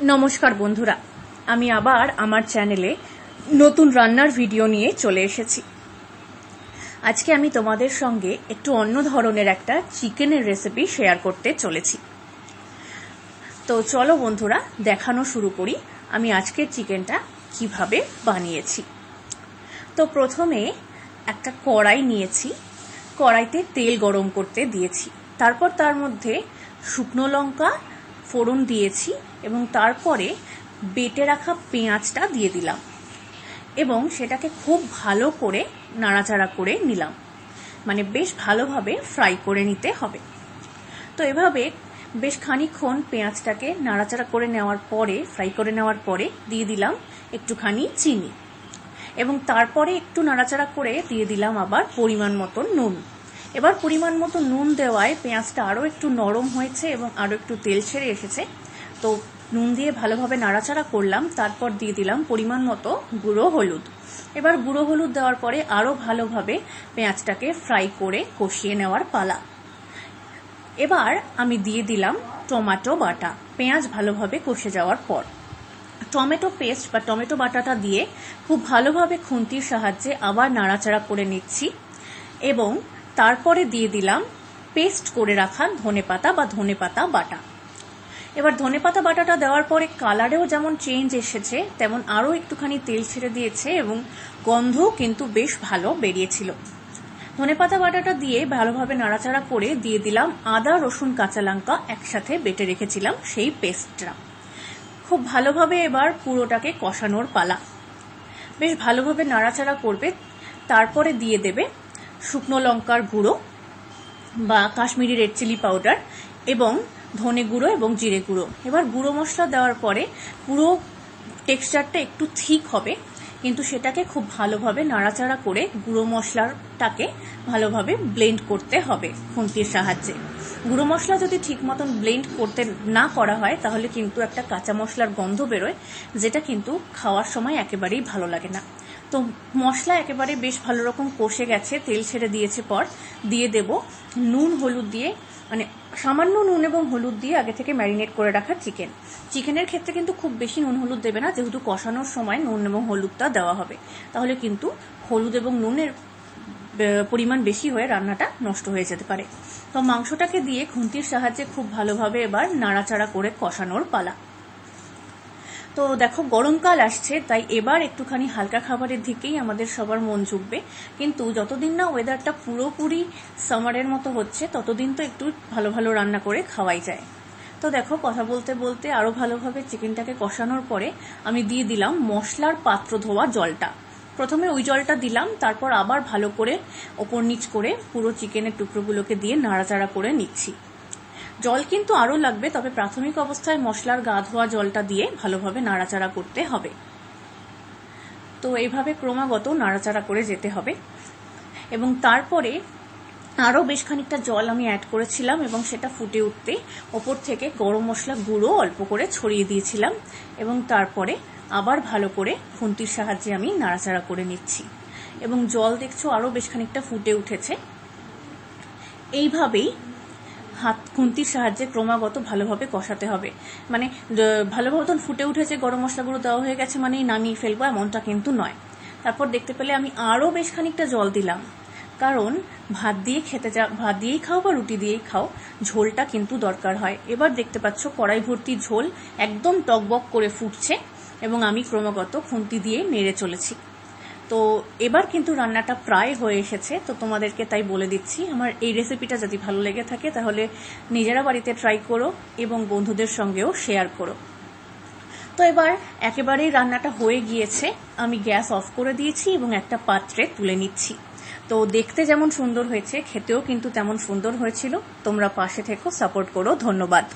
নমস্কার বন্ধুরা, আমি আবার আমার চ্যানেলে নতুন রান্নার ভিডিও নিয়ে চলে এসেছি। আজকে আমি তোমাদের সঙ্গে একটু অন্য ধরনের একটা চিকেনের রেসিপি শেয়ার করতে চলেছি। তো চলো বন্ধুরা, দেখানো শুরু করি আমি আজকের চিকেনটা কিভাবে বানিয়েছি। তো প্রথমে একটা কড়াই নিয়েছি, কড়াইতে তেল গরম করতে দিয়েছি, তারপর তার মধ্যে শুকনো লঙ্কা ফোড়ন দিয়েছি এবং তারপরে বেটে রাখা পেঁয়াজটা দিয়ে দিলাম এবং সেটাকে খুব ভালো করে নাড়াচাড়া করে নিলাম, মানে বেশ ভালোভাবে ফ্রাই করে নিতে হবে। তো এভাবে বেশ খানিকক্ষণ পেঁয়াজটাকে নাড়াচাড়া করে নেওয়ার পরে, ফ্রাই করে নেওয়ার পরে দিয়ে দিলাম একটুখানি চিনি এবং তারপরে একটু নাড়াচাড়া করে দিয়ে দিলাম আবার পরিমাণ মতো নুন। এবার পরিমাণ মতো নুন দেওয়ায় পেঁয়াজটা আরও একটু নরম হয়েছে এবং আরও একটু তেল ছেড়ে এসেছে। তো নুন দিয়ে ভালোভাবে নাড়াচাড়া করলাম, তারপর দিয়ে দিলাম পরিমাণ মতো গুঁড়ো হলুদ। এবার গুঁড়ো হলুদ দেওয়ার পরে আরও ভালোভাবে পেঁয়াজটাকে ফ্রাই করে কষিয়ে নেওয়ার পালা। এবার আমি দিয়ে দিলাম টমেটো বাটা। পেঁয়াজ ভালোভাবে কষে যাওয়ার পর টমেটো পেস্ট বা টমেটো বাটাটা দিয়ে খুব ভালোভাবে খুন্তির সাহায্যে আবার নাড়াচাড়া করে নিচ্ছি এবং তারপরে দিয়ে দিলাম পেস্ট করে রাখা ধনেপাতা বা ধনেপাতা বাটা। এবার ধনেপাতা বাটাটা দেওয়ার পরে কালারেও যেমন চেঞ্জ এসেছে, তেমন আরও একটুখানি তেল ছেড়ে দিয়েছে এবং গন্ধও কিন্তু বেশ ভালো বেরিয়েছিল। ধনেপাতা বাটাটা দিয়ে ভালোভাবে নাড়াচাড়া করে দিয়ে দিলাম আদা রসুন কাঁচা লঙ্কা একসাথে বেটে রেখেছিলাম সেই পেস্টটা। খুব ভালোভাবে এবার পুরোটাকে কষানোর পালা। বেশ ভালোভাবে নাড়াচাড়া করবে, তারপরে দিয়ে দেবে শুকনো লঙ্কার গুঁড়ো বা কাশ্মীরি রেড চিলি পাউডার এবং ধনে গুঁড়ো এবং জিরে গুঁড়ো। এবার গুঁড়ো মশলা দেওয়ার পরে পুরো টেক্সচারটা একটু ঠিক হবে, কিন্তু সেটাকে খুব ভালোভাবে নাড়াচাড়া করে গুঁড়ো মশলাটাকে ভালোভাবে ব্লেন্ড করতে হবে খুন্তির সাহায্যে। গুঁড়ো মশলা যদি ঠিক মতন ব্লেন্ড করতে না করা হয় তাহলে কিন্তু একটা কাঁচা মশলার গন্ধ বেরোয়, যেটা কিন্তু খাওয়ার সময় একেবারেই ভালো লাগে না। তো মশলা একেবারে বেশ ভালো রকম কষে গেছে, তেল ছেড়ে দিয়েছে পর দিয়ে দেব নুন হলুদ দিয়ে, মানে সামান্য নুন এবং হলুদ দিয়ে আগে থেকে ম্যারিনেট করে রাখা চিকেন। চিকেনের ক্ষেত্রে কিন্তু খুব বেশি নুন হলুদ দেবে না, যেহেতু কষানোর সময় নুন এবং হলুদটা দেওয়া হবে, তাহলে কিন্তু হলুদ এবং নুনের পরিমাণ বেশি হয়ে রান্নাটা নষ্ট হয়ে যেতে পারে। তো মাংসটাকে দিয়ে খুন্তির সাহায্যে খুব ভালোভাবে এবার নাড়াচাড়া করে কষানোর পালা। তো দেখো গরমকাল আসছে, তাই এবার একটুখানি হালকা খাবারের দিকেই আমাদের সবার মন ঝুঁকবে, কিন্তু যতদিন না ওয়েদারটা পুরোপুরি সামারের মতো হচ্ছে ততদিন তো একটু ভালো ভালো রান্না করে খাওয়াই যায়। তো দেখো কথা বলতে বলতে আরও ভালোভাবে চিকেনটাকে কষানোর পরে আমি দিয়ে দিলাম মশলার পাত্র ধোয়া জলটা। প্রথমে ওই জলটা দিলাম, তারপর আবার ভালো করে ওপর নিচ করে পুরো চিকেনের টুকরোগুলোকে দিয়ে নাড়াচাড়া করে নিচ্ছি। জল কিন্তু আরও লাগবে, তবে প্রাথমিক অবস্থায় মশলার গা ধোয়া জলটা দিয়ে ভালোভাবে নাড়াচাড়া করতে হবে। তো এইভাবে ক্রমাগত নাড়াচাড়া করে যেতে হবে এবং তারপরে আরও বেশ খানিকটা জল আমি অ্যাড করেছিলাম এবং সেটা ফুটে উঠতে ওপর থেকে গরম মশলা গুঁড়ো অল্প করে ছড়িয়ে দিয়েছিলাম এবং তারপরে আবার ভালো করে খুন্তির সাহায্যে আমি নাড়াচাড়া করে নিচ্ছি এবং জল দেখছো আরও বেশ খানিকটা ফুটে উঠেছে। এইভাবেই খুন্তির সাহায্যে ক্রমাগত ভালোভাবে কষাতে হবে, মানে ভালোভাবে মতন ফুটে উঠেছে, গরম মশলাগুলো দেওয়া হয়ে গেছে মানেই নামিয়ে ফেলবো এমনটা কিন্তু নয়। তারপর দেখতে পেলে আমি আরও বেশ খানিকটা জল দিলাম, কারণ ভাত দিয়েই খাও বা রুটি দিয়েই খাও, ঝোলটা কিন্তু দরকার হয়। এবার দেখতে পাচ্ছ কড়াই ভর্তি ঝোল একদম টকবক করে ফুটছে এবং আমি ক্রমাগত খুন্তি দিয়ে নেড়ে চলেছি। তো এবার কিন্তু রান্নাটা প্রায় হয়ে এসেছে, তো তোমাদেরকে তাই বলে দিচ্ছি, আমার এই রেসিপিটা যদি ভালো লেগে থাকে তাহলে নিজেরা বাড়িতে ট্রাই করো এবং বন্ধুদের সঙ্গেও শেয়ার করো। তো এবার একেবারেই রান্নাটা হয়ে গিয়েছে, আমি গ্যাস অফ করে দিয়েছি এবং একটা পাত্রে তুলে নিচ্ছি। তো দেখতে যেমন সুন্দর হয়েছে, খেতেও কিন্তু তেমন সুন্দর হয়েছিল। তোমরা পাশে থেকো, সাপোর্ট করো। ধন্যবাদ।